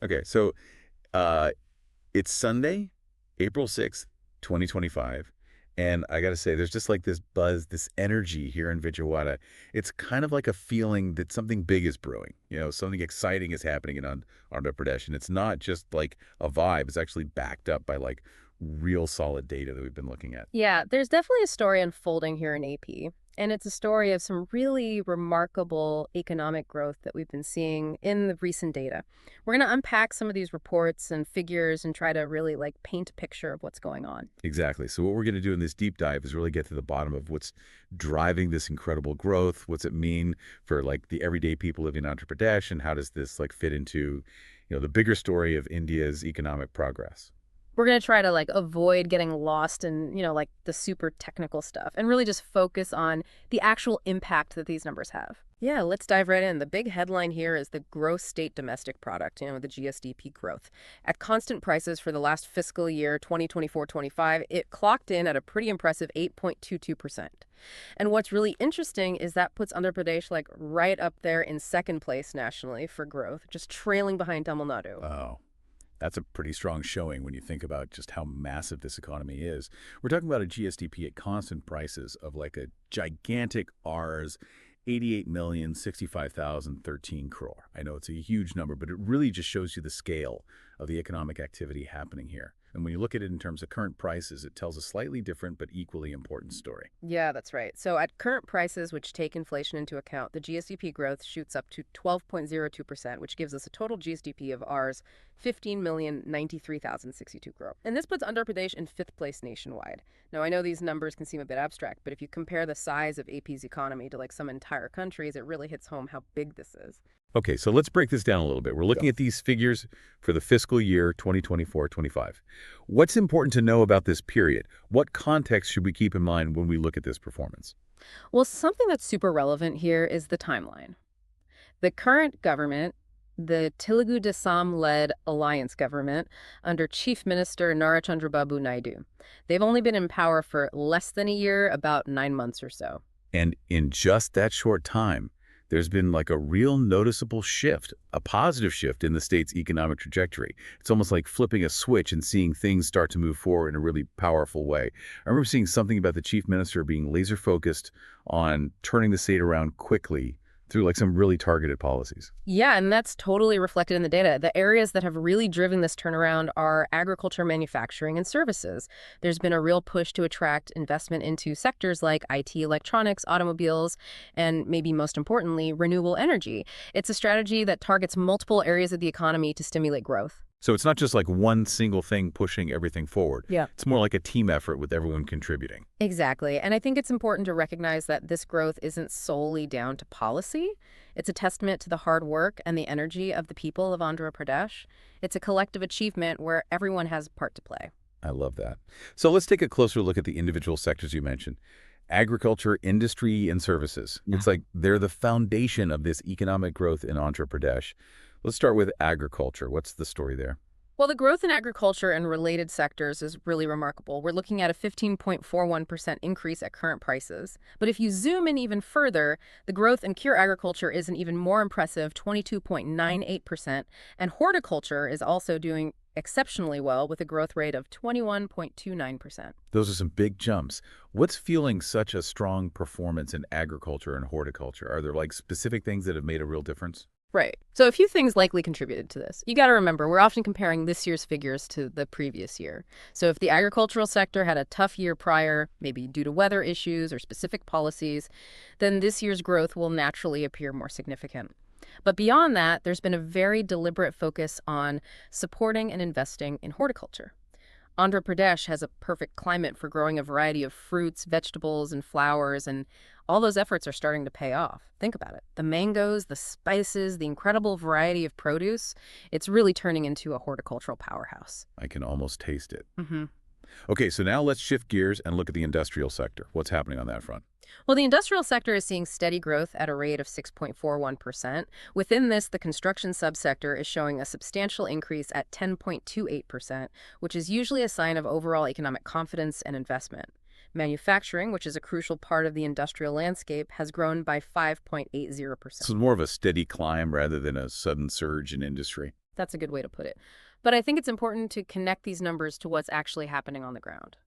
Okay, so uh, it's Sunday, April 6th, 2025. And I got to say, there's just like this buzz, this energy here in Vijayawada. It's kind of like a feeling that something big is brewing. Something exciting is happening in Andhra Pradesh. And it's not just like a vibe. It's actually backed up by like real solid data that we've been looking at. Yeah, there's definitely a story unfolding here in AP, and it's a story of some really remarkable economic growth that we've been seeing in the recent data. We're going to unpack some of these reports and figures and try to really paint a picture of what's going on. Exactly. So what we're going to do in this deep dive is really get to the bottom of what's driving this incredible growth. What's it mean for like the everyday people living in Andhra Pradesh, and how does this like fit into, the bigger story of India's economic progress? We're going to try to avoid getting lost in, the super technical stuff and really just focus on the actual impact that these numbers have. Yeah, let's dive right in. The big headline here is the gross state domestic product, the GSDP growth. At constant prices for the last fiscal year, 2024-25, it clocked in at a pretty impressive 8.22%. And what's really interesting is that puts Andhra Pradesh right up there in second place nationally for growth, just trailing behind Tamil Nadu. Oh, that's a pretty strong showing when you think about just how massive this economy is. We're talking about a GSDP at constant prices of like a gigantic R's 88,065,013 crore. I know it's a huge number, but it really just shows you the scale of the economic activity happening here. And when you look at it in terms of current prices, it tells a slightly different but equally important story. Yeah, that's right. So at current prices, which take inflation into account, the GSDP growth shoots up to 12.02%, which gives us a total GSDP of Rs 15,093,062 crore. And this puts Andhra Pradesh in fifth place nationwide. Now, I know these numbers can seem a bit abstract, but if you compare the size of AP's economy to some entire countries, it really hits home how big this is. Okay, so let's break this down a little bit. We're looking at these figures for the fiscal year 2024-25. What's important to know about this period? What context should we keep in mind when we look at this performance? Well, something that's super relevant here is the timeline. The current government, the Telugu Desam-led alliance government under Chief Minister Nara Chandrababu Naidu, they've only been in power for less than a year, about 9 months or so. And in just that short time, there's been like a real noticeable shift, a positive shift in the state's economic trajectory. It's almost like flipping a switch and seeing things start to move forward in a really powerful way. I remember seeing something about the chief minister being laser focused on turning the state around quickly through like some really targeted policies. Yeah, and that's totally reflected in the data. The areas that have really driven this turnaround are agriculture, manufacturing, and services. There's been a real push to attract investment into sectors like IT, electronics, automobiles, and maybe most importantly, renewable energy. It's a strategy that targets multiple areas of the economy to stimulate growth. So it's not just like one single thing pushing everything forward. Yeah. It's more like a team effort with everyone contributing. Exactly. And I think it's important to recognize that this growth isn't solely down to policy. It's a testament to the hard work and the energy of the people of Andhra Pradesh. It's a collective achievement where everyone has a part to play. I love that. So let's take a closer look at the individual sectors you mentioned. Agriculture, industry, and services. Yeah. It's like they're the foundation of this economic growth in Andhra Pradesh. Let's start with agriculture. What's the story there? Well, the growth in agriculture and related sectors is really remarkable. We're looking at a 15.41% increase at current prices. But if you zoom in even further, the growth in pure agriculture is an even more impressive 22.98%, and horticulture is also doing exceptionally well with a growth rate of 21.29%. Those are some big jumps. What's fueling such a strong performance in agriculture and horticulture? Are there like specific things that have made a real difference? Right. So a few things likely contributed to this. You got to remember, we're often comparing this year's figures to the previous year. So if the agricultural sector had a tough year prior, maybe due to weather issues or specific policies, then this year's growth will naturally appear more significant. But beyond that, there's been a very deliberate focus on supporting and investing in horticulture. Andhra Pradesh has a perfect climate for growing a variety of fruits, vegetables, and flowers, and all those efforts are starting to pay off. Think about it. The mangoes, the spices, the incredible variety of produce, it's really turning into a horticultural powerhouse. I can almost taste it. Hmm. Okay, so now let's shift gears and look at the industrial sector. What's happening on that front? Well, the industrial sector is seeing steady growth at a rate of 6.41%. Within this, the construction subsector is showing a substantial increase at 10.28%, which is usually a sign of overall economic confidence and investment. Manufacturing, which is a crucial part of the industrial landscape, has grown by 5.80%. So it's more of a steady climb rather than a sudden surge in industry. That's a good way to put it. But I think it's important to connect these numbers to what's actually happening on the ground.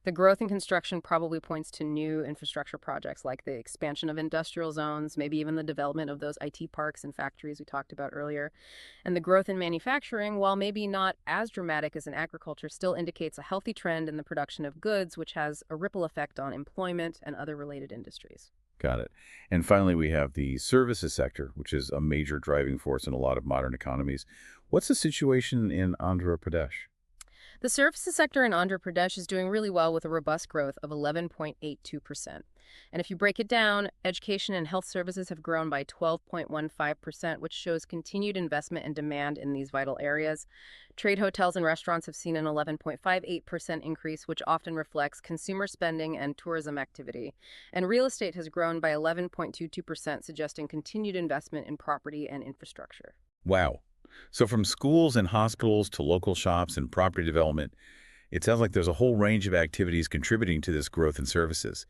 The growth in construction probably points to new infrastructure projects like the expansion of industrial zones, maybe even the development of those IT parks and factories we talked about earlier. And the growth in manufacturing, while maybe not as dramatic as in agriculture, still indicates a healthy trend in the production of goods, which has a ripple effect on employment and other related industries. Got it. And finally, we have the services sector, which is a major driving force in a lot of modern economies. What's the situation in Andhra Pradesh? The services sector in Andhra Pradesh is doing really well with a robust growth of 11.82%. And if you break it down, education and health services have grown by 12.15%, which shows continued investment and demand in these vital areas. Trade hotels and restaurants have seen an 11.58% increase, which often reflects consumer spending and tourism activity. And real estate has grown by 11.22%, suggesting continued investment in property and infrastructure. Wow. So from schools and hospitals to local shops and property development, it sounds like there's a whole range of activities contributing to this growth in services.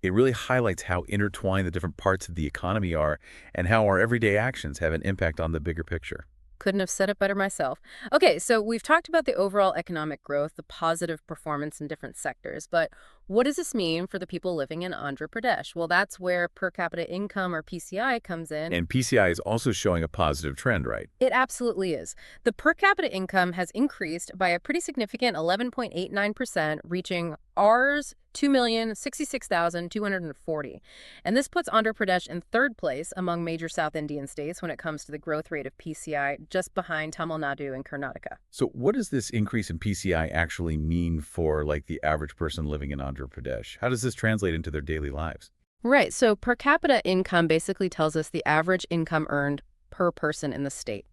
It really highlights how intertwined the different parts of the economy are and how our everyday actions have an impact on the bigger picture. Couldn't have said it better myself. Okay, so we've talked about the overall economic growth, the positive performance in different sectors, but what does this mean for the people living in Andhra Pradesh? Well, that's where per capita income or PCI comes in. And PCI is also showing a positive trend, right? It absolutely is. The per capita income has increased by a pretty significant 11.89%, reaching Rs 2,066,240. And this puts Andhra Pradesh in third place among major South Indian states when it comes to the growth rate of PCI, just behind Tamil Nadu and Karnataka. So what does this increase in PCI actually mean for like the average person living in Andhra Pradesh? How does this translate into their daily lives? Right, so per capita income basically tells us the average income earned per person in the state.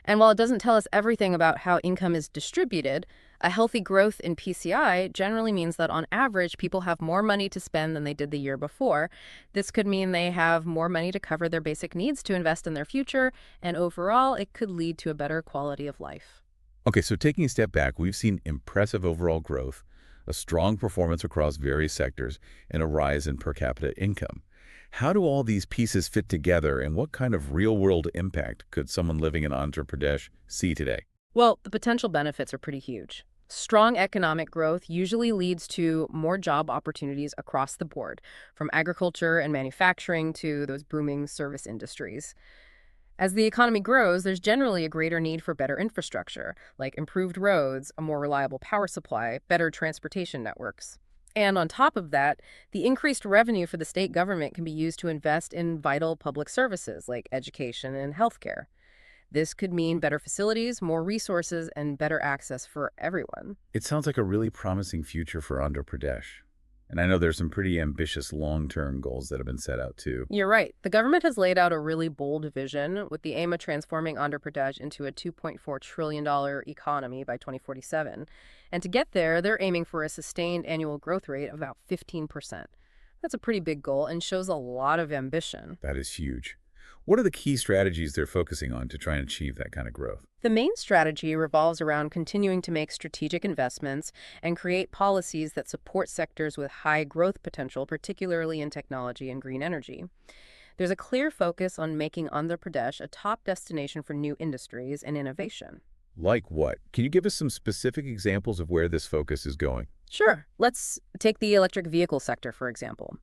And while it doesn't tell us everything about how income is distributed, a healthy growth in PCI generally means that on average, people have more money to spend than they did the year before. This could mean they have more money to cover their basic needs to invest in their future, and overall, it could lead to a better quality of life. Okay, so taking a step back, we've seen impressive overall growth, a strong performance across various sectors, and a rise in per capita income. How do all these pieces fit together, and what kind of real-world impact could someone living in Andhra Pradesh see today? Well, the potential benefits are pretty huge. Strong economic growth usually leads to more job opportunities across the board, from agriculture and manufacturing to those booming service industries. As the economy grows, there's generally a greater need for better infrastructure, like improved roads, a more reliable power supply, better transportation networks. And on top of that, the increased revenue for the state government can be used to invest in vital public services like education and healthcare. This could mean better facilities, more resources, and better access for everyone. It sounds like a really promising future for Andhra Pradesh. And I know there's some pretty ambitious long-term goals that have been set out too. You're right. The government has laid out a really bold vision with the aim of transforming Andhra Pradesh into a $2.4 trillion economy by 2047. And to get there, they're aiming for a sustained annual growth rate of about 15%. That's a pretty big goal and shows a lot of ambition. That is huge. What are the key strategies they're focusing on to try and achieve that kind of growth? The main strategy revolves around continuing to make strategic investments and create policies that support sectors with high growth potential, particularly in technology and green energy. There's a clear focus on making Andhra Pradesh a top destination for new industries and innovation. Like what? Can you give us some specific examples of where this focus is going? Sure. Let's take the electric vehicle sector, for example.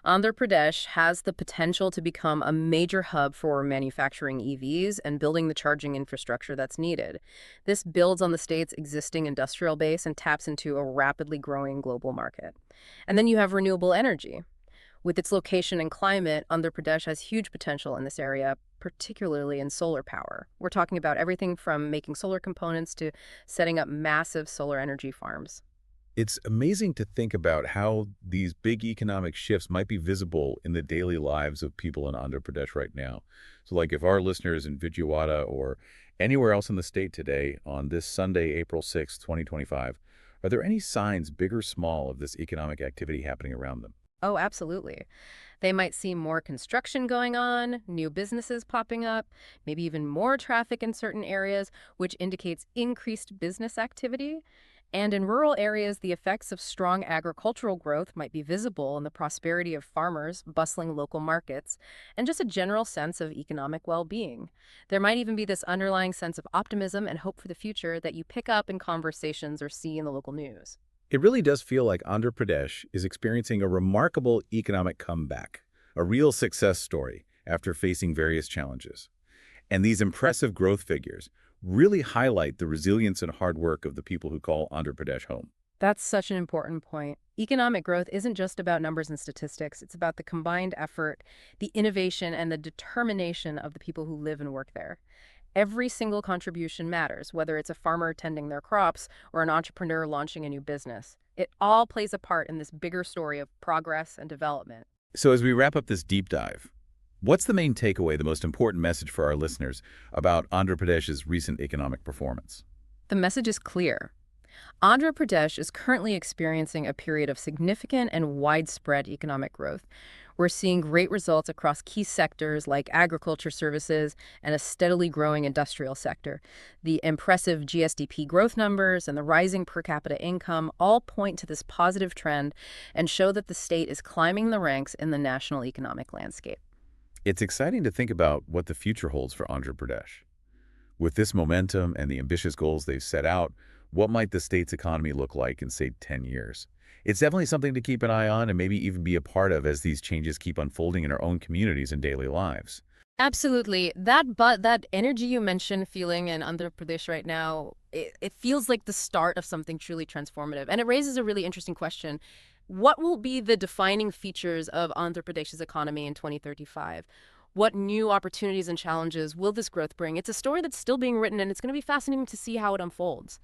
Andhra Pradesh has the potential to become a major hub for manufacturing EVs and building the charging infrastructure that's needed. This builds on the state's existing industrial base and taps into a rapidly growing global market. And then you have renewable energy. With its location and climate, Andhra Pradesh has huge potential in this area, particularly in solar power. We're talking about everything from making solar components to setting up massive solar energy farms. It's amazing to think about how these big economic shifts might be visible in the daily lives of people in Andhra Pradesh right now. So like if our listeners in Vijayawada or anywhere else in the state today on this Sunday, April 6th, 2025, are there any signs, big or small, of this economic activity happening around them? Oh, absolutely. They might see more construction going on, new businesses popping up, maybe even more traffic in certain areas, which indicates increased business activity. And in rural areas, the effects of strong agricultural growth might be visible in the prosperity of farmers, bustling local markets, and just a general sense of economic well-being. There might even be this underlying sense of optimism and hope for the future that you pick up in conversations or see in the local news. It really does feel like Andhra Pradesh is experiencing a remarkable economic comeback, a real success story after facing various challenges. And these impressive growth figures really highlight the resilience and hard work of the people who call Andhra Pradesh home. That's such an important point. Economic growth isn't just about numbers and statistics. It's about the combined effort, the innovation, and the determination of the people who live and work there. Every single contribution matters, whether it's a farmer tending their crops or an entrepreneur launching a new business. It all plays a part in this bigger story of progress and development. So as we wrap up this deep dive, what's the main takeaway, the most important message for our listeners about Andhra Pradesh's recent economic performance? The message is clear. Andhra Pradesh is currently experiencing a period of significant and widespread economic growth. We're seeing great results across key sectors like agriculture services and a steadily growing industrial sector. The impressive GSDP growth numbers and the rising per capita income all point to this positive trend and show that the state is climbing the ranks in the national economic landscape. It's exciting to think about what the future holds for Andhra Pradesh. With this momentum and the ambitious goals they've set out, what might the state's economy look like in, say, 10 years? It's definitely something to keep an eye on and maybe even be a part of as these changes keep unfolding in our own communities and daily lives. Absolutely. That energy you mentioned feeling in Andhra Pradesh right now, it feels like the start of something truly transformative. And it raises a really interesting question. What will be the defining features of Andhra Pradesh's economy in 2035? What new opportunities and challenges will this growth bring? It's a story that's still being written, and it's going to be fascinating to see how it unfolds.